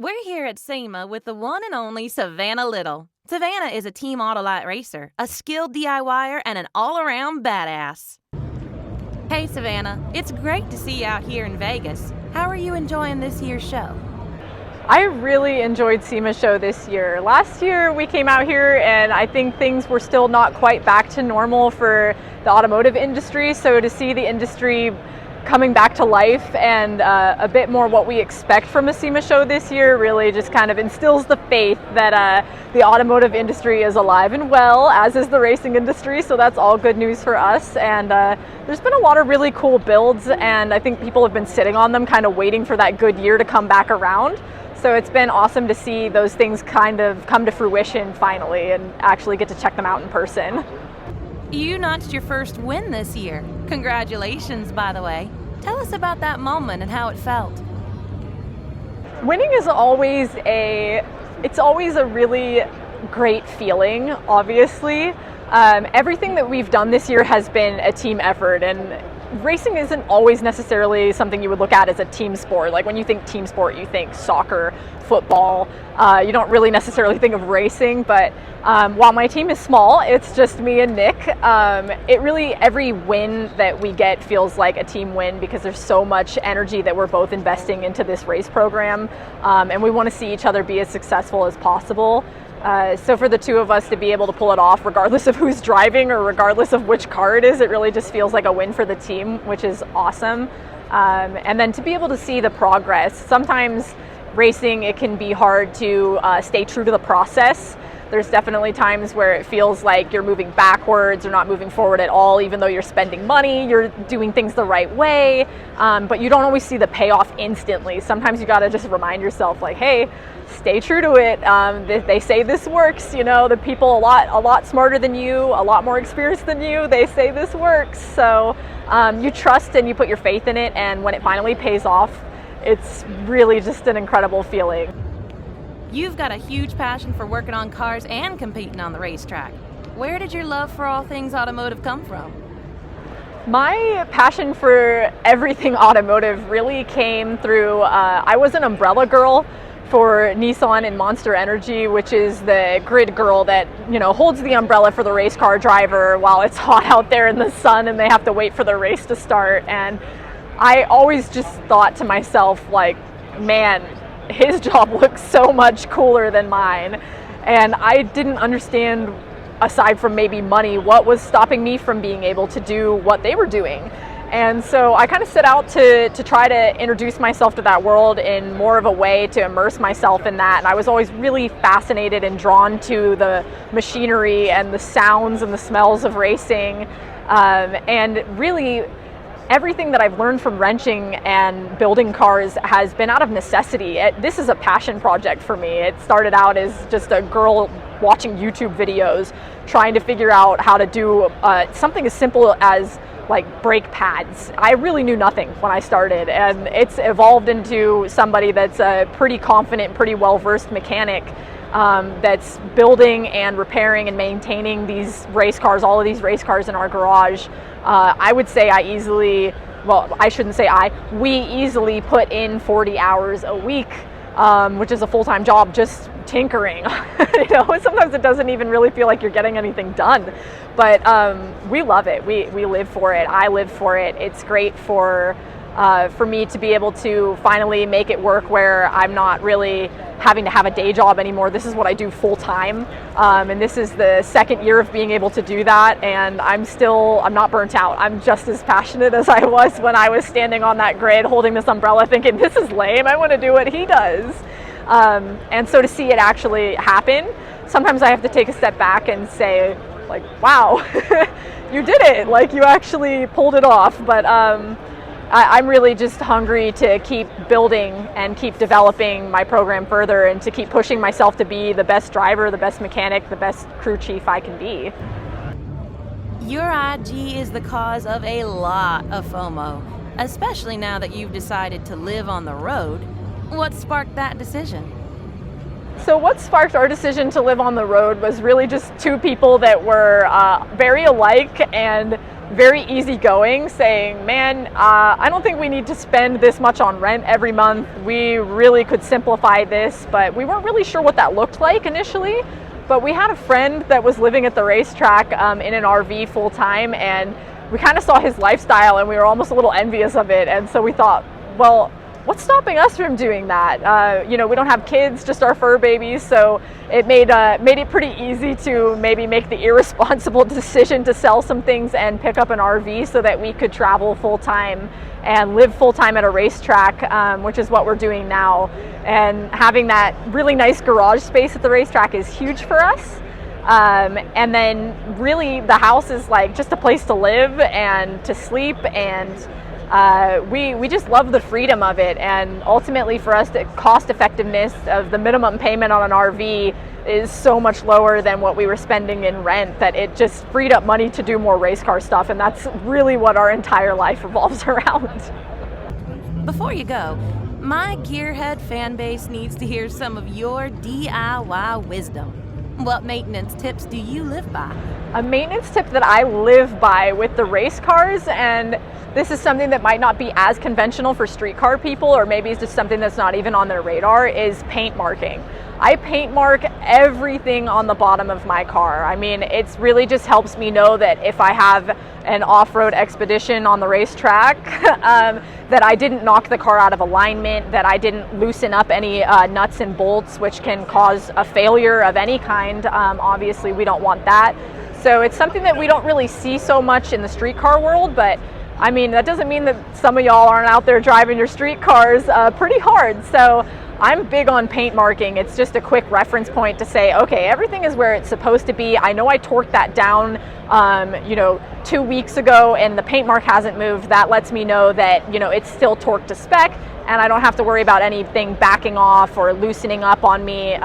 We're here at SEMA with the one and only Savanna Little. Savanna is a Team Autolite racer, a skilled DIYer, and an all-around badass. Hey Savanna, it's great to see you out here in Vegas. How are you enjoying this year's show? I really enjoyed SEMA Show this year. Last year we came out here and I think things were still not quite back to normal for the automotive industry, so to see the industry coming back to life and a bit more what we expect from a SEMA show this year really just kind of instills the faith that the automotive industry is alive and well, as is the racing industry, so that's all good news for us. And there's been a lot of really cool builds, and I think people have been sitting on them kind of waiting for that good year to come back around. So it's been awesome to see those things kind of come to fruition finally and actually get to check them out in person. You notched your first win this year. Congratulations, by the way. Tell us about that moment and how it felt. Winning is always a really great feeling, obviously. Everything that we've done this year has been a team effort, and racing isn't always necessarily something you would look at as a team sport. Like when you think team sport, you think soccer, football. You don't really necessarily think of racing, but while my team is small, it's just me and Nick. Every win that we get feels like a team win because there's so much energy that we're both investing into this race program, and we want to see each other be as successful as possible. So for the two of us to be able to pull it off, regardless of who's driving or regardless of which car it is, it really just feels like a win for the team, which is awesome. And then to be able to see the progress. Sometimes racing, it can be hard to stay true to the process. There's definitely times where it feels like you're moving backwards or not moving forward at all, even though you're spending money, you're doing things the right way, but you don't always see the payoff instantly. Sometimes you gotta just remind yourself like, hey, stay true to it. They say this works, you know, the people a lot smarter than you, a lot more experienced than you, they say this works. So you trust and you put your faith in it, and when it finally pays off, it's really just an incredible feeling. You've got a huge passion for working on cars and competing on the racetrack. Where did your love for all things automotive come from? My passion for everything automotive really came through, I was an umbrella girl for Nissan and Monster Energy, which is the grid girl that, you know, holds the umbrella for the race car driver while it's hot out there in the sun and they have to wait for the race to start. And I always just thought to myself, like, man, his job looks so much cooler than mine. And I didn't understand, aside from maybe money, what was stopping me from being able to do what they were doing. And so I kind of set out to try to introduce myself to that world in more of a way to immerse myself in that. And I was always really fascinated and drawn to the machinery and the sounds and the smells of racing. And really, everything that I've learned from wrenching and building cars has been out of necessity. This is a passion project for me. It started out as just a girl watching YouTube videos, trying to figure out how to do something as simple as like brake pads. I really knew nothing when I started, and it's evolved into somebody that's a pretty confident, pretty well-versed mechanic that's building and repairing and maintaining these race cars, all of these race cars in our garage. I would say we easily put in 40 hours a week, which is a full-time job just tinkering. You know, sometimes it doesn't even really feel like you're getting anything done, but we love it. We live for it. I live for it. It's great for me to be able to finally make it work where I'm not really having to have a day job anymore. This is what I do full time, and this is the second year of being able to do that, and I'm not burnt out. I'm just as passionate as I was when I was standing on that grid holding this umbrella thinking, this is lame, I want to do what he does. And so to see it actually happen, sometimes I have to take a step back and say, like, wow, you did it, like you actually pulled it off. But I'm really just hungry to keep building and keep developing my program further and to keep pushing myself to be the best driver, the best mechanic, the best crew chief I can be. Your IG is the cause of a lot of FOMO, especially now that you've decided to live on the road. What sparked that decision? So what sparked our decision to live on the road was really just two people that were very alike and very easygoing, saying, man, I don't think we need to spend this much on rent every month. We really could simplify this, but we weren't really sure what that looked like initially. But we had a friend that was living at the racetrack in an RV full time, and we kind of saw his lifestyle and we were almost a little envious of it. And so we thought, well, what's stopping us from doing that? We don't have kids, just our fur babies, so it made it pretty easy to maybe make the irresponsible decision to sell some things and pick up an RV so that we could travel full time and live full time at a racetrack, which is what we're doing now. And having that really nice garage space at the racetrack is huge for us. And then really the house is like just a place to live and to sleep, and we just love the freedom of it. And ultimately for us, the cost effectiveness of the minimum payment on an RV is so much lower than what we were spending in rent that it just freed up money to do more race car stuff. And that's really what our entire life revolves around. Before you go, my Gearhead fan base needs to hear some of your DIY wisdom. What maintenance tips do you live by? A maintenance tip that I live by with the race cars, and this is something that might not be as conventional for street car people, or maybe it's just something that's not even on their radar, is paint marking. I paint mark everything on the bottom of my car. I mean, it's really just helps me know that if I have an off-road expedition on the racetrack, that I didn't knock the car out of alignment, that I didn't loosen up any nuts and bolts, which can cause a failure of any kind. Obviously, we don't want that. So it's something that we don't really see so much in the street car world, but I mean, that doesn't mean that some of y'all aren't out there driving your street cars pretty hard. So I'm big on paint marking. It's just a quick reference point to say, okay, everything is where it's supposed to be. I know I torqued that down, 2 weeks ago, and the paint mark hasn't moved. That lets me know that, it's still torqued to spec, and I don't have to worry about anything backing off or loosening up on me,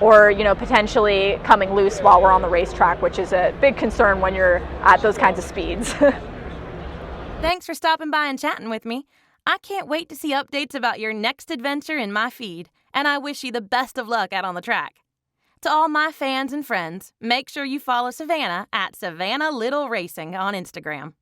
or potentially coming loose while we're on the racetrack, which is a big concern when you're at those kinds of speeds. Thanks for stopping by and chatting with me. I can't wait to see updates about your next adventure in my feed, and I wish you the best of luck out on the track. To all my fans and friends, make sure you follow Savanna at Savanna Little Racing on Instagram.